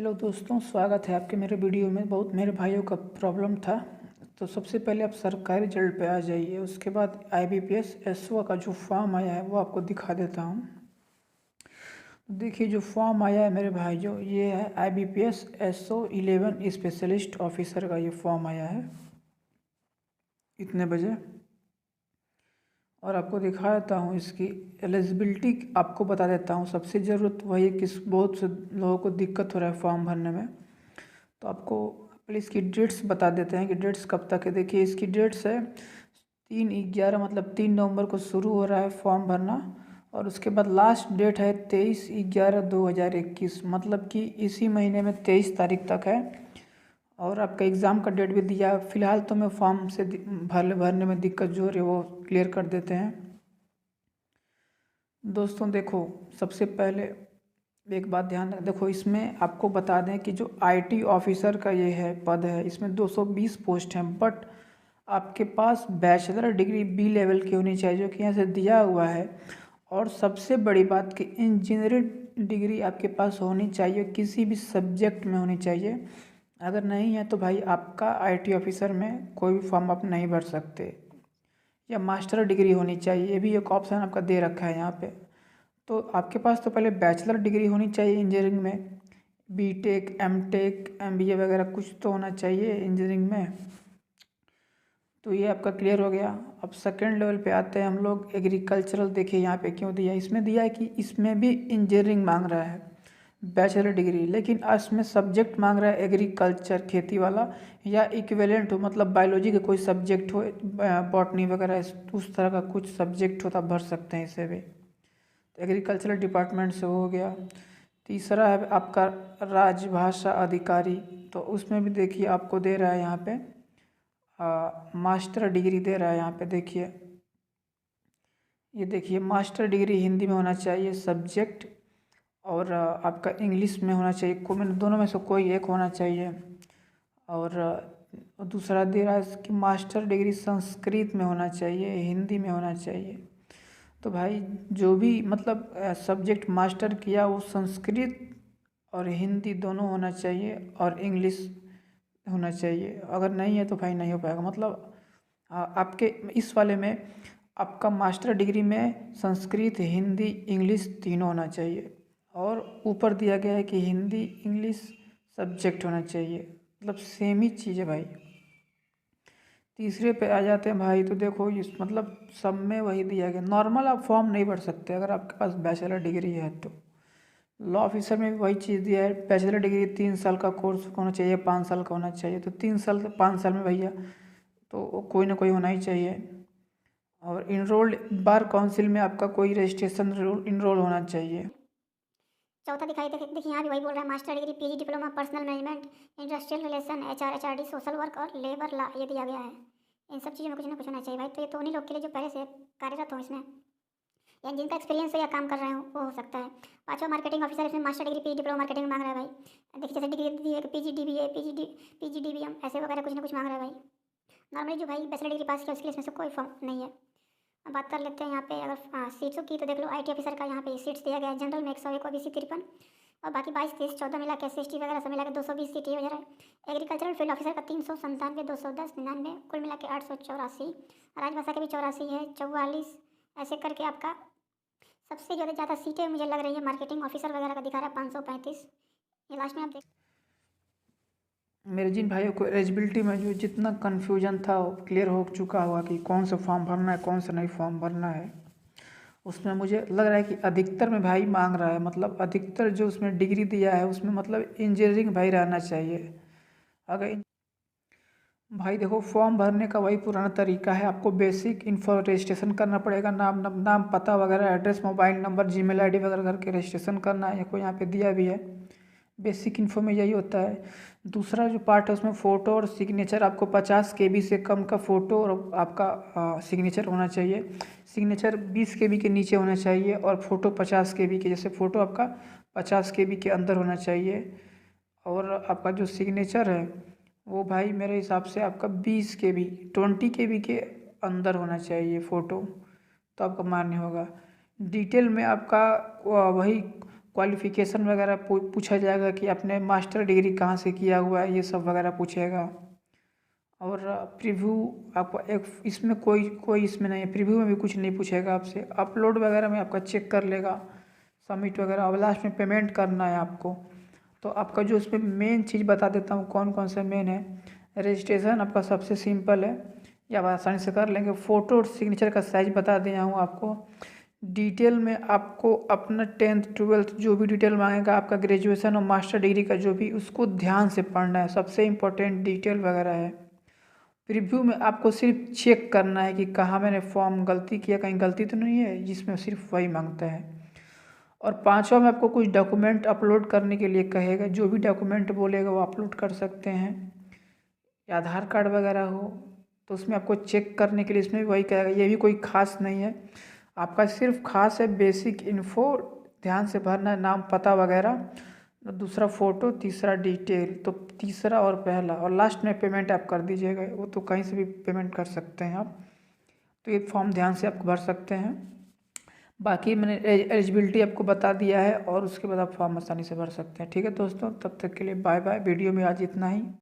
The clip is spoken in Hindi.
हेलो दोस्तों, स्वागत है आपके मेरे वीडियो में। बहुत मेरे भाइयों का प्रॉब्लम था। तो सबसे पहले आप सरकारी रिजल्ट पे आ जाइए। उसके बाद IBPS SO का जो फॉर्म आया है वो आपको दिखा देता हूँ। देखिए, जो फॉर्म आया है मेरे भाइयों, ये है IBPS SO 11 स्पेशलिस्ट ऑफिसर का ये फॉर्म आया है इतने बजे। और आपको दिखा देता हूँ इसकी एलिजिबिलिटी, आपको बता देता हूँ। सबसे ज़रूरत वही है, किस बहुत से लोगों को दिक्कत हो रहा है फॉर्म भरने में। तो आपको पहले इसकी डेट्स बता देते हैं कि डेट्स कब तक है। देखिए, इसकी डेट्स है 3/11, मतलब 3 नवंबर को शुरू हो रहा है फॉर्म भरना। और उसके बाद लास्ट डेट है 23/11/2021, मतलब कि इसी महीने में 23 तारीख तक है। और आपका एग्ज़ाम का डेट भी दिया। फ़िलहाल तो मैं फॉर्म से भरने में दिक्कत जो हो रही है वो क्लियर कर देते हैं। दोस्तों देखो, सबसे पहले एक बात ध्यान रख, देखो इसमें आपको बता दें कि जो IT ऑफिसर का ये है पद है, इसमें 220 पोस्ट हैं। बट आपके पास बैचलर डिग्री B लेवल की होनी चाहिए, जो कि यहाँ से दिया हुआ है। और सबसे बड़ी बात कि इंजीनियरिंग डिग्री आपके पास होनी चाहिए, किसी भी सब्जेक्ट में होनी चाहिए। अगर नहीं है तो भाई आपका IT ऑफिसर में कोई भी फॉर्म आप नहीं भर सकते। या मास्टर डिग्री होनी चाहिए, ये भी एक ऑप्शन आपका दे रखा है यहाँ पे। तो आपके पास तो पहले बैचलर डिग्री होनी चाहिए इंजीनियरिंग में, B.Tech M.Tech MBA वगैरह कुछ तो होना चाहिए इंजीनियरिंग में। तो ये आपका क्लियर हो गया। अब सेकेंड लेवल पे आते हैं हम लोग, एग्रीकल्चरल। देखिए यहाँ पे क्यों दिया है, इसमें दिया है कि इसमें भी इंजीनियरिंग मांग रहा है, बैचलर डिग्री, लेकिन इसमें सब्जेक्ट मांग रहा है एग्रीकल्चर, खेती वाला, या इक्विवेलेंट हो, मतलब बायोलॉजी का कोई सब्जेक्ट हो, बॉटनी वगैरह उस तरह का कुछ सब्जेक्ट हो तो आप भर सकते हैं इसे भी। तो एग्रीकल्चरल डिपार्टमेंट से हो गया। तीसरा है आपका राजभाषा अधिकारी। तो उसमें भी देखिए आपको दे रहा है यहाँ पे मास्टर डिग्री दे रहा है यहाँ पे। देखिए, ये देखिए, मास्टर डिग्री हिंदी में होना चाहिए सब्जेक्ट, और आपका इंग्लिश में होना चाहिए, को में दोनों में से कोई एक होना चाहिए। और दूसरा दे रहा है कि मास्टर डिग्री संस्कृत में होना चाहिए, हिंदी में होना चाहिए। तो भाई जो भी मतलब सब्जेक्ट मास्टर किया वो संस्कृत और हिंदी दोनों होना चाहिए, और इंग्लिश होना चाहिए। अगर नहीं है तो भाई नहीं हो पाएगा। मतलब आपके इस वाले में आपका मास्टर डिग्री में संस्कृत, हिंदी, इंग्लिश तीनों होना चाहिए। और ऊपर दिया गया है कि हिंदी इंग्लिश सब्जेक्ट होना चाहिए, मतलब सेम ही चीज़ है भाई। तीसरे पे आ जाते हैं भाई। तो देखो इस मतलब सब में वही दिया गया। नॉर्मल आप फॉर्म नहीं भर सकते अगर आपके पास बैचलर डिग्री है तो। लॉ ऑफिसर में भी वही चीज़ दिया है, बैचलर डिग्री 3 साल का कोर्स होना चाहिए, 5 साल का होना चाहिए। तो 3 साल 5 साल में भैया तो कोई ना कोई होना ही चाहिए। और इनरोल्ड बार काउंसिल में आपका कोई रजिस्ट्रेशन इनरोल होना चाहिए। चौथा दिखाई देखिए यहाँ भी वही बोल रहा है, master degree PG diploma personal management, industrial relation, HR HRD, social work और लेबर लॉ ये दिया गया है। इन सब चीज़ों में कुछ ना कुछ होना चाहिए भाई। तो ये तो उन्हीं लोग के लिए जो पहले से कार्यरत हो इसमें, या जिनका एक्सपीरियंस हो या काम कर रहे हो वो हो सकता है। पांचवा मार्केटिंग ऑफिसर, इसमें master degree PG diploma marketing मांग रहा है भाई। देखिए जैसे डिग्री दी है कि PG DBA PG DBM ऐसे वगैरह कुछ ना कुछ मांग रहा है भाई। नॉर्मली जो भाई बैचलर डिग्री पास किया उसके लिए इसमें से कोई फॉर्म नहीं है। अब बात कर लेते हैं यहाँ पे अगर सीट्सों की, तो देख लो IT ऑफिसर का यहाँ पे सीट्स दिया गया है। जनरल में 101, OBC 53, और बाकी 22 23 14 मिला के SC ST वगैरह सब मिला के 220 सीट ये हो जा रहा है। एग्रीकल्चरल फील्ड ऑफिसर का 397, 210, 99, कुल मिला के 884। राजभाषा के भी 84 है, 44, ऐसे करके आपका सबसे ज़्यादा सीटें मुझे लग रही है मार्केटिंग ऑफिसर वगैरह का दिखा रहा है 535। ये लास्ट में आप देख। मेरे जिन भाइयों को एलिजिबिलिटी में जो जितना कन्फ्यूजन था वो क्लियर हो चुका होगा कि कौन सा फॉर्म भरना है, कौन सा नहीं फॉर्म भरना है। उसमें मुझे लग रहा है कि अधिकतर में भाई मांग रहा है, मतलब अधिकतर जो उसमें डिग्री दिया है उसमें मतलब इंजीनियरिंग भाई रहना चाहिए। अगर भाई देखो, फॉर्म भरने का वही पुराना तरीका है। आपको बेसिक इन्फो रजिस्ट्रेशन करना पड़ेगा, नाम पता वगैरह, address, mobile number, Gmail ID वगैरह करके रजिस्ट्रेशन करना है। कोई यहाँ पे दिया भी है, बेसिक इन्फो में यही होता है। दूसरा जो पार्ट है उसमें फ़ोटो और सिग्नेचर, आपको 50 KB से कम का फ़ोटो और आपका सिग्नेचर होना चाहिए। सिग्नेचर 20 KB के नीचे होना चाहिए, और फ़ोटो 50 KB के, जैसे फ़ोटो आपका 50 KB के अंदर होना चाहिए। और आपका जो सिग्नेचर है वो भाई मेरे हिसाब से आपका 20 KB 20 KB के अंदर होना चाहिए फ़ोटो, तो आपका मान्य होगा। डिटेल में आपका वही क्वालिफ़िकेशन वगैरह पूछा जाएगा कि आपने मास्टर डिग्री कहाँ से किया हुआ है, ये सब वगैरह पूछेगा। और प्रीव्यू आपको एक इसमें कोई इसमें नहीं है, प्रीव्यू में भी कुछ नहीं पूछेगा आपसे। अपलोड वगैरह में आपका चेक कर लेगा, सबमिट वगैरह, और लास्ट में पेमेंट करना है आपको। तो आपका जो इसमें मेन चीज़ बता देता हूँ कौन कौन सा मेन है। रजिस्ट्रेशन आपका सबसे सिंपल है, ये आप आसानी से कर लेंगे। फ़ोटो और सिग्नेचर का साइज़ बता दिया हूँ आपको। डिटेल में आपको अपना 10th 12th जो भी डिटेल मांगेगा, आपका ग्रेजुएशन और मास्टर डिग्री का जो भी, उसको ध्यान से पढ़ना है, सबसे इम्पोर्टेंट डिटेल वगैरह है। प्रीव्यू में आपको सिर्फ चेक करना है कि कहाँ मैंने फॉर्म गलती किया, कहीं गलती तो नहीं है, जिसमें सिर्फ वही मांगता है। और पांचवा में आपको कुछ डॉक्यूमेंट अपलोड करने के लिए कहेगा, जो भी डॉक्यूमेंट बोलेगा वो अपलोड कर सकते हैं, या आधार कार्ड वगैरह हो तो उसमें आपको चेक करने के लिए इसमें भी वही कहेगा। ये भी कोई खास नहीं है, आपका सिर्फ खास है बेसिक इन्फो ध्यान से भरना है, नाम पता वगैरह, दूसरा फ़ोटो, तीसरा डिटेल। तो तीसरा और पहला, और लास्ट में पेमेंट आप कर दीजिएगा, वो तो कहीं से भी पेमेंट कर सकते हैं आप। तो ये फॉर्म ध्यान से आप भर सकते हैं। बाकी मैंने एलिजिबिलिटी आपको बता दिया है, और उसके बाद आप फॉर्म आसानी से भर सकते हैं। ठीक है दोस्तों, तब तक के लिए बाय बाय। वीडियो में आज इतना ही।